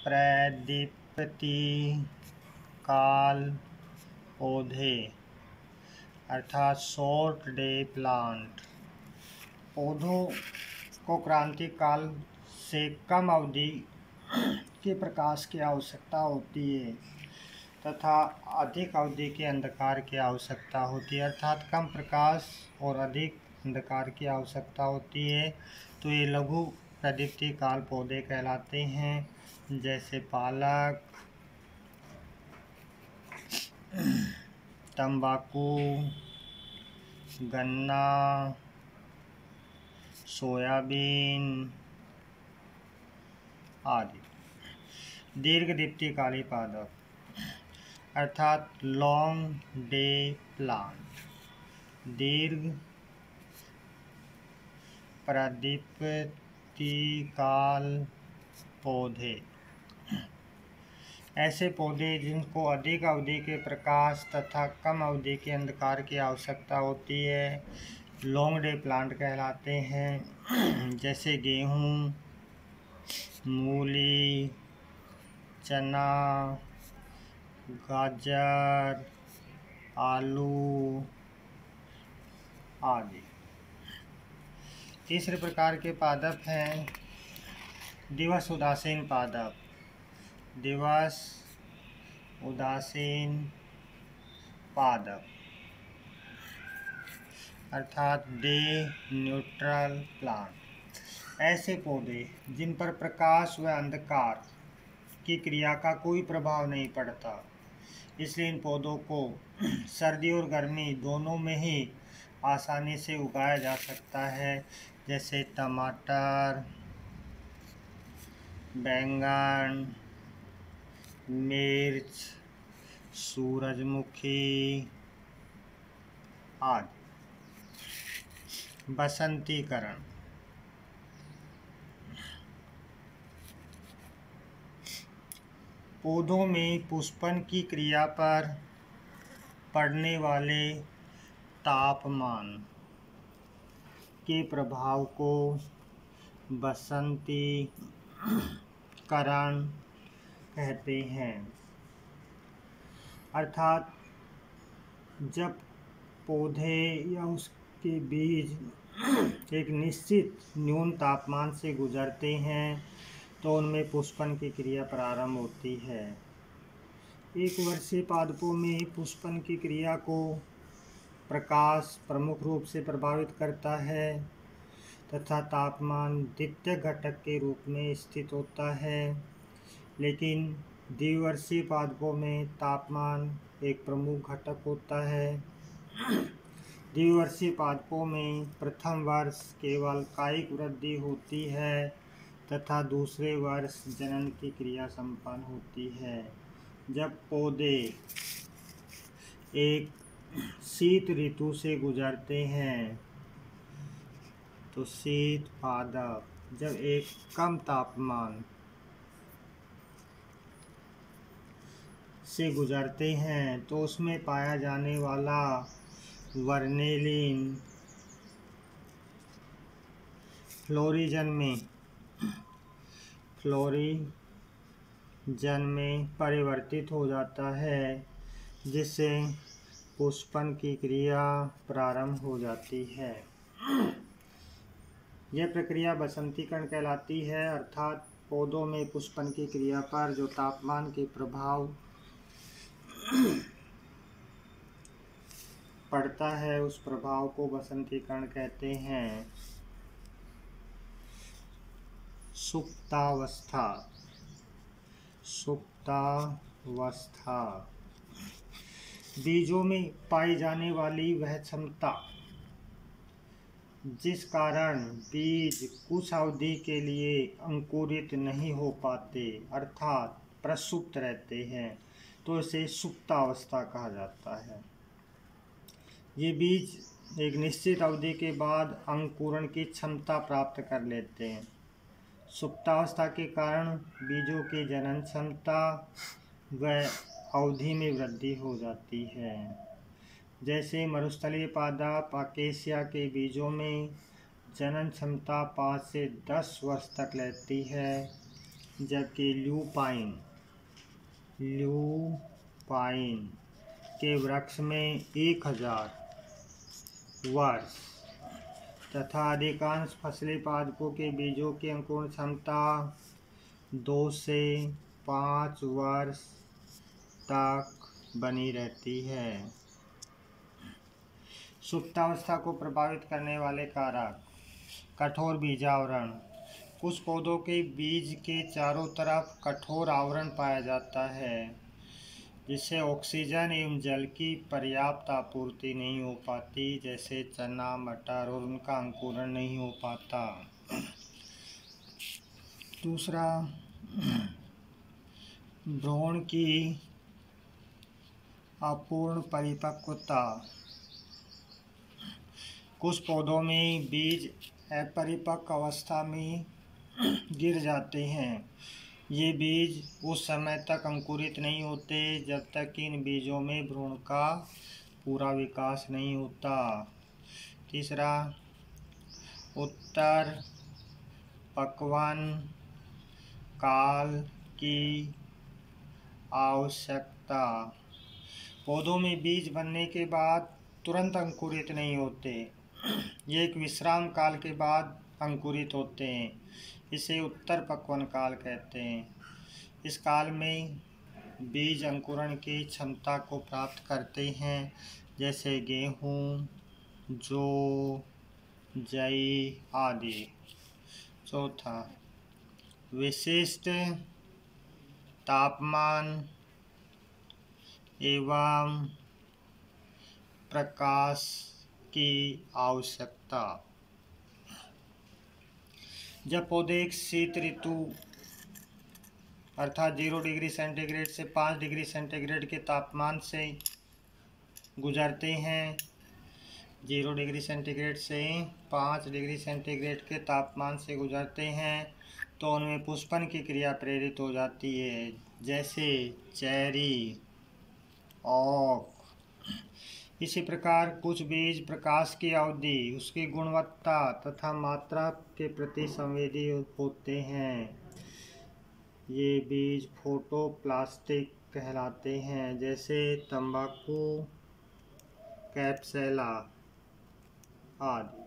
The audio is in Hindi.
प्रदीप्ति काल पौधे अर्थात शॉर्ट डे प्लांट। पौधों को क्रांति काल से कम अवधि के प्रकाश की आवश्यकता होती है तथा अधिक अवधि के अंधकार की आवश्यकता होती है, अर्थात कम प्रकाश और अधिक अंधकार की आवश्यकता होती है। तो ये लघु प्रदीप्ति काल पौधे कहलाते हैं, जैसे पालक, तंबाकू, गन्ना, सोयाबीन आदि। दीर्घ दीप्तिकाली पादप अर्थात लॉन्ग डे प्लांट। दीर्घ प्रदीप्ति काल पौधे ऐसे पौधे जिनको अधिक अवधि के प्रकाश तथा कम अवधि के अंधकार की आवश्यकता होती है, लॉन्ग डे प्लांट कहलाते हैं। जैसे गेहूँ, मूली, चना, गाजर, आलू आदि। तीसरे प्रकार के पादप हैं दिवस उदासीन पादप। दिवस उदासीन पादप अर्थात डे न्यूट्रल प्लांट ऐसे पौधे जिन पर प्रकाश व अंधकार की क्रिया का कोई प्रभाव नहीं पड़ता, इसलिए इन पौधों को सर्दी और गर्मी दोनों में ही आसानी से उगाया जा सकता है। जैसे टमाटर, बैंगन, मिर्च, सूरजमुखी आदि। बसंतीकरण पौधों में पुष्पन की क्रिया पर पड़ने वाले तापमान के प्रभाव को बसंतीकरण कहते हैं। अर्थात जब पौधे या उसके बीज एक निश्चित न्यून तापमान से गुजरते हैं तो उनमें पुष्पन की क्रिया प्रारंभ होती है। एक वर्षीय पादपों में पुष्पन की क्रिया को प्रकाश प्रमुख रूप से प्रभावित करता है तथा तापमान द्वितीय घटक के रूप में स्थित होता है, लेकिन द्विवर्षीय पादपों में तापमान एक प्रमुख घटक होता है। द्विवर्षीय पादपों में प्रथम वर्ष केवल कायिक वृद्धि होती है तथा दूसरे वर्ष जनन की क्रिया संपन्न होती है। जब पौधे एक शीत ऋतु से गुजरते हैं तो शीत पादप जब एक कम तापमान से गुजरते हैं तो उसमें पाया जाने वाला वर्नेलिन फ्लोरीजन में परिवर्तित हो जाता है, जिससे पुष्पन की क्रिया प्रारंभ हो जाती है। यह प्रक्रिया बसंतीकरण कहलाती है, अर्थात पौधों में पुष्पन की क्रिया पर जो तापमान के प्रभाव पड़ता है उस प्रभाव को बसंतीकरण कहते हैं। सुप्तावस्था बीजों में पाई जाने वाली वह क्षमता जिस कारण बीज कुछ अवधि के लिए अंकुरित नहीं हो पाते अर्थात प्रसुप्त रहते हैं, तो इसे सुप्तावस्था कहा जाता है। ये बीज एक निश्चित अवधि के बाद अंकुरण की क्षमता प्राप्त कर लेते हैं। सुप्तावस्था के कारण बीजों की जनन क्षमता व अवधि में वृद्धि हो जाती है। जैसे मरुस्थलीय पादप अकेसिया के बीजों में जनन क्षमता 5 से 10 वर्ष तक रहती है, जबकि ल्यूपाइन के वृक्ष में 1000 वर्ष तथा अधिकांश फसली पादपों के बीजों की अंकुरण क्षमता 2 से 5 वर्ष तक बनी रहती है। सुप्तावस्था को प्रभावित करने वाले कारक। कठोर बीजावरण। कुछ पौधों के बीज के चारों तरफ कठोर आवरण पाया जाता है, जिससे ऑक्सीजन एवं जल की पर्याप्त आपूर्ति नहीं हो पाती, जैसे चना, मटर, और उनका अंकुरण नहीं हो पाता। दूसरा, भ्रूण की अपूर्ण परिपक्वता। कुछ पौधों में बीज अपरिपक्व अवस्था में गिर जाते हैं। ये बीज उस समय तक अंकुरित नहीं होते जब तक कि इन बीजों में भ्रूण का पूरा विकास नहीं होता। तीसरा, उत्तर पक्वन काल की आवश्यकता। पौधों में बीज बनने के बाद तुरंत अंकुरित नहीं होते, ये एक विश्राम काल के बाद अंकुरित होते हैं। इसे उत्तर पक्वन काल कहते हैं। इस काल में बीज अंकुरण की क्षमता को प्राप्त करते हैं, जैसे गेहूँ, जौ, जई आदि। चौथा, विशिष्ट तापमान एवं प्रकाश की आवश्यकता। जब पौधे एक शीत ऋतु अर्थात 0 डिग्री सेंटीग्रेड से 5 डिग्री सेंटीग्रेड के तापमान से गुजरते हैं, 0 डिग्री सेंटीग्रेड से 5 डिग्री सेंटीग्रेड के तापमान से गुजरते हैं, तो उनमें पुष्पन की क्रिया प्रेरित हो जाती है, जैसे चेरी, ओक। इसी प्रकार कुछ बीज प्रकाश की अवधि, उसकी गुणवत्ता तथा मात्रा के प्रति संवेदी होते हैं। ये बीज फोटोप्लास्टिक कहलाते हैं, जैसे तंबाकू, कैप्सुला आदि।